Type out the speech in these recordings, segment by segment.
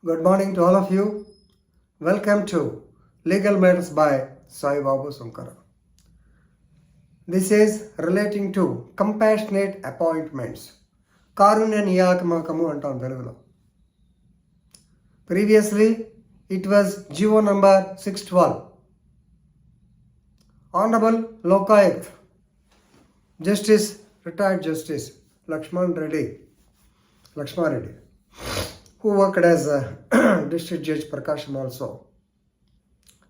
Good morning to all of you. Welcome to Legal Matters by Sai Babu Sunkara. This is relating to compassionate appointments. కారుణ్య నియామకము అంటాం తెలుగులో. Previously, it was GO number 612. Honorable Lokayukt, Justice, retired Justice Lakshman Reddy, who worked as a district judge Prakasham also.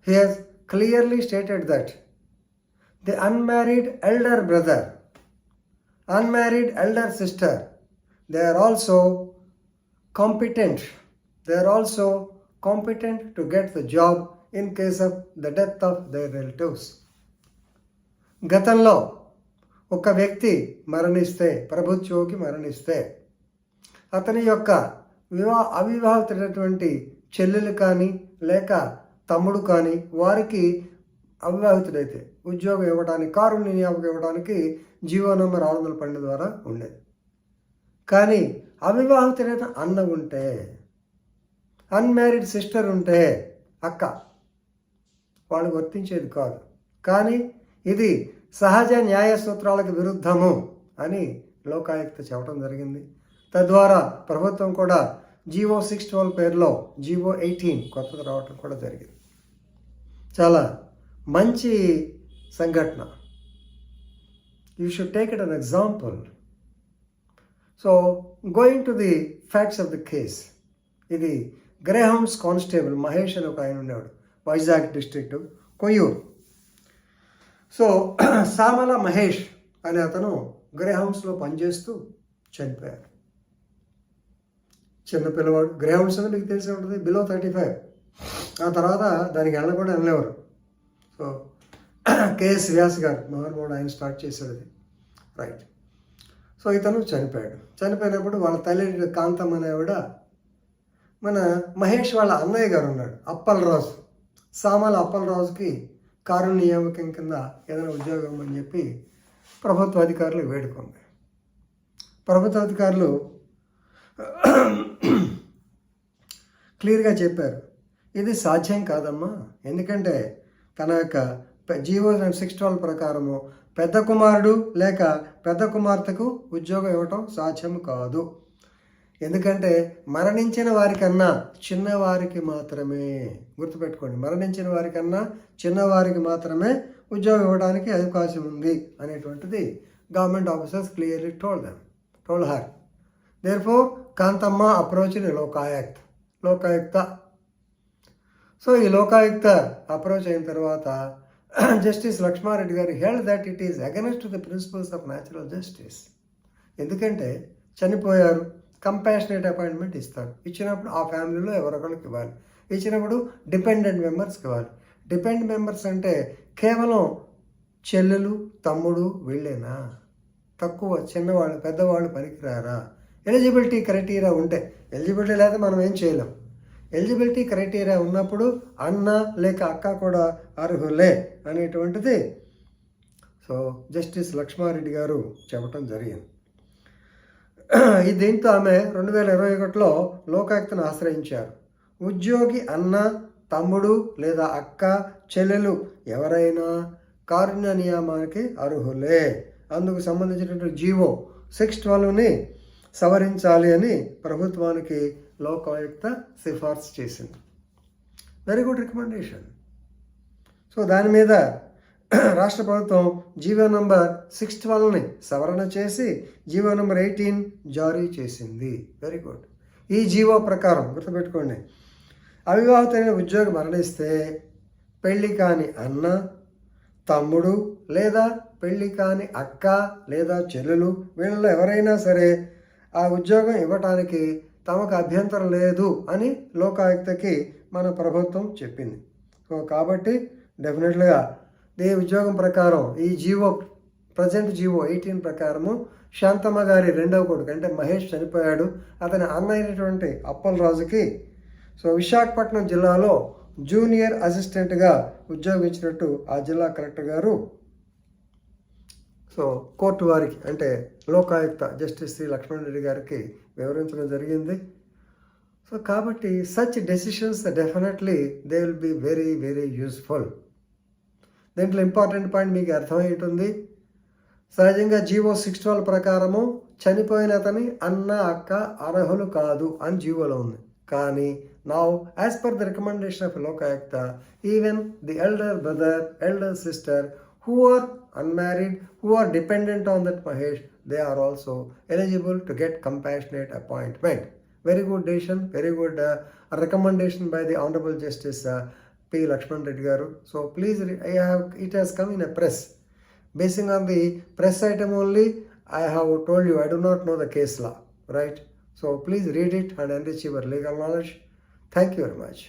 He has clearly stated that the unmarried elder brother, unmarried elder sister, they are also competent. They are also competent to get the job in case of the death of their relatives. గతంలో ఒక వ్యక్తి మరణిస్తే, ప్రభుత్వకి మరణిస్తే, అతని యొక్క అవివాహితుడైనటువంటి చెల్లెలు కానీ లేక తమ్ముడు కానీ వారికి అవివాహితుడైతే ఉద్యోగం ఇవ్వడానికి, కారుణ్య నియామకం ఇవ్వడానికి జీవో నంబర్ 612 ద్వారా ఉండేది. కానీ అవివాహితుడైన అన్న ఉంటే, అన్మ్యారీడ్ సిస్టర్ ఉంటే, అక్క, వాళ్ళు వర్తించేది కాదు. కానీ ఇది సహజ న్యాయ సూత్రాలకు విరుద్ధము అని లోకాయుక్త చెప్పడం జరిగింది. తద్వారా ప్రభుత్వం కూడా GO 612 పేరులో GO 18 కొత్తది రావటం కూడా జరిగింది. చాలా మంచి సంఘటన. You should take it an example. So going to the facts of the case, ఇది గ్రేహౌండ్స్ కానిస్టేబుల్ మహేష్ అని ఒక ఆయన ఉండేవాడు, వైజాగ్ డిస్ట్రిక్ట్ కొయ్యూరు. సో సామల మహేష్ అనే అతను గ్రేహౌండ్స్లో పనిచేస్తూ చనిపోయారు. చిన్న పిల్లవాడు. గ్రేహౌండ్స్ అని మీకు తెలిసి ఉంటుంది, బిలో 35. ఆ తర్వాత దానికి వెళ్ళ కూడా వెళ్ళేవారు. సో KS వ్యాస్ గారు మహానుభావుడు, ఆయన స్టార్ట్ చేశాడు అది. రైట్. సో ఇతను చనిపోయాడు. చనిపోయినప్పుడు వాళ్ళ తల్లి కాంతమ్మ అనేవిడ, మన మహేష్ వాళ్ళ అన్నయ్య గారు ఉన్నాడు అప్పలరాజు, సామాల అప్పలరాజుకి కారుణ్య నియామకం కింద ఏదైనా ఉద్యోగం అని చెప్పి ప్రభుత్వ అధికారులు వేడుకుంది. ప్రభుత్వ అధికారులు క్లియర్గా చెప్పారు, ఇది సాధ్యం కాదమ్మా, ఎందుకంటే తన యొక్క GO 612 ప్రకారము పెద్ద కుమారుడు లేక పెద్ద కుమార్తెకు ఉద్యోగం ఇవ్వటం సాధ్యం కాదు. ఎందుకంటే మరణించిన వారికన్నా చిన్నవారికి మాత్రమే, గుర్తుపెట్టుకోండి, మరణించిన వారికన్నా చిన్నవారికి మాత్రమే ఉద్యోగం ఇవ్వడానికి అవకాశం ఉంది అనేటువంటిది government officers clearly told her. Therefore Kanthamma అప్రోచ్ని లోకాయుక్త. సో ఈ లోకాయుక్త అప్రోచ్ అయిన తర్వాత జస్టిస్ లక్ష్మారెడ్డి గారు held that it is against the principles of natural justice. ఎందుకంటే చనిపోయారు, కంపాషనేట్ అపాయింట్మెంట్ ఇస్తారు. ఇచ్చినప్పుడు ఆ ఫ్యామిలీలో ఎవరొకరికి ఇవ్వాలి. ఇచ్చినప్పుడు డిపెండెంట్ మెంబర్స్కి ఇవ్వాలి. డిపెండెంట్ మెంబర్స్ అంటే కేవలం చెల్లెలు, తమ్ముడు వీళ్ళేనా? తక్కువ చిన్నవాళ్ళు, పెద్దవాళ్ళు పనికిరారా? ఎలిజిబిలిటీ క్రైటీరియా ఉంటే, ఎలిజిబిలిటీ లేదా మనం ఏం చేయలేం. ఎలిజిబిలిటీ క్రైటీరియా ఉన్నప్పుడు అన్న లేక అక్క కూడా అర్హులే అనేటువంటిది సో జస్టిస్ లక్ష్మారెడ్డి గారు చెప్పడం జరిగింది. దీంతో ఆమె 2021లో లోకాయుక్తను ఆశ్రయించారు. ఉద్యోగి అన్న, తమ్ముడు లేదా అక్క, చెల్లెలు ఎవరైనా కారుణ్య నియామానికి అర్హులే. అందుకు సంబంధించినటువంటి GO 612ని సవరించాలి అని ప్రభుత్వానికి లోకాయుక్త సిఫార్సు చేసింది. Very good recommendation. సో దాని మీద రాష్ట్ర ప్రభుత్వం GO నంబర్ 612ని సవరణ చేసి GO నంబర్ 18 జారీ చేసింది. Very good. ఈ GO ప్రకారం గుర్తుపెట్టుకోండి, అవివాహితైన ఉద్యోగి మరణిస్తే పెళ్ళి కాని అన్న, తమ్ముడు లేదా పెళ్ళి కాని అక్క లేదా చెల్లెలు వీళ్ళలో ఎవరైనా సరే ఆ ఉద్యోగం ఇవ్వటానికి తమకు అభ్యంతరం లేదు అని లోకాయుక్తకి మన ప్రభుత్వం చెప్పింది. సో కాబట్టి డెఫినెట్గా ఈ ఉద్యోగం ప్రకారం ఈ ప్రజెంట్ GO 18 ప్రకారము శాంతమ్మ గారి రెండవ కొడుకు అంటే మహేష్ చనిపోయాడు. అతని అన్న అయినటువంటి అప్పలరాజుకి సో విశాఖపట్నం జిల్లాలో జూనియర్ అసిస్టెంట్గా ఉద్యోగం ఇచ్చినట్టు ఆ జిల్లా కలెక్టర్ గారు సో కోర్టు వారికి అంటే లోకాయుక్త జస్టిస్ శ్రీ లక్ష్మణ్ రెడ్డి గారికి వివరించడం జరిగింది. సో సో కాబట్టి such decisions definitely they will be very very useful. దీంట్లో ఇంపార్టెంట్ పాయింట్ మీకు అర్థమై ఉంటుంది. సహజంగా జీవో 612 ప్రకారము చనిపోయిన అతని అన్న అక్క అర్హులు కాదు అని జీవోలో ఉంది. కానీ now as per the recommendation of Lokayukta, even the elder brother, elder sister who are unmarried, who are dependent on that Mahesh, they are also eligible to get compassionate appointment. Very good decision, very good recommendation by the Honorable Justice P. Lakshman Reddy garu. So please, it has come in a press. Basing on the press item only, I have told you I do not know the case law, right? So please read it and enrich your legal knowledge. Thank you very much.